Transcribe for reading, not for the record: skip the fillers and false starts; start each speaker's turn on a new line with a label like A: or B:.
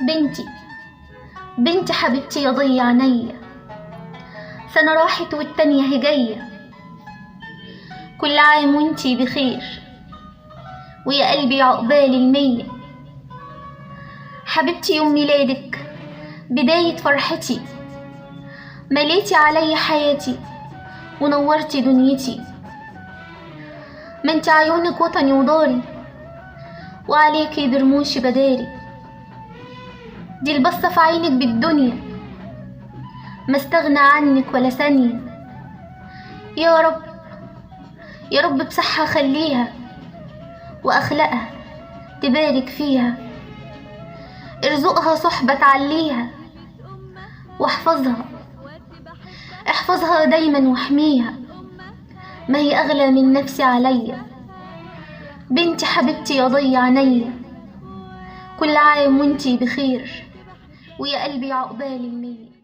A: بنتي بنتي حبيبتي يا ضي عينيا، سنة راحت والتانية هي جاية، كل عام وانتي بخير ويا قلبي عقبال 100. حبيبتي يوم ميلادك بداية فرحتي، مليتي علي حياتي ونورتي دنيتي، ما انت عيونك وطني وداري وعليكي برموشي بداري، دي البصة في عينك بالدنيا ما استغنى عنك ولا ثانية. يا رب يا رب بصحة خليها وأخلاقها تبارك فيها، ارزقها صحبة تعليها واحفظها دايما واحميها، ما هي أغلى من نفسي عليا. بنتي حبيبتي يا ضي عينيا، كل عام وانتي بخير ويا قلبي عقبال 100.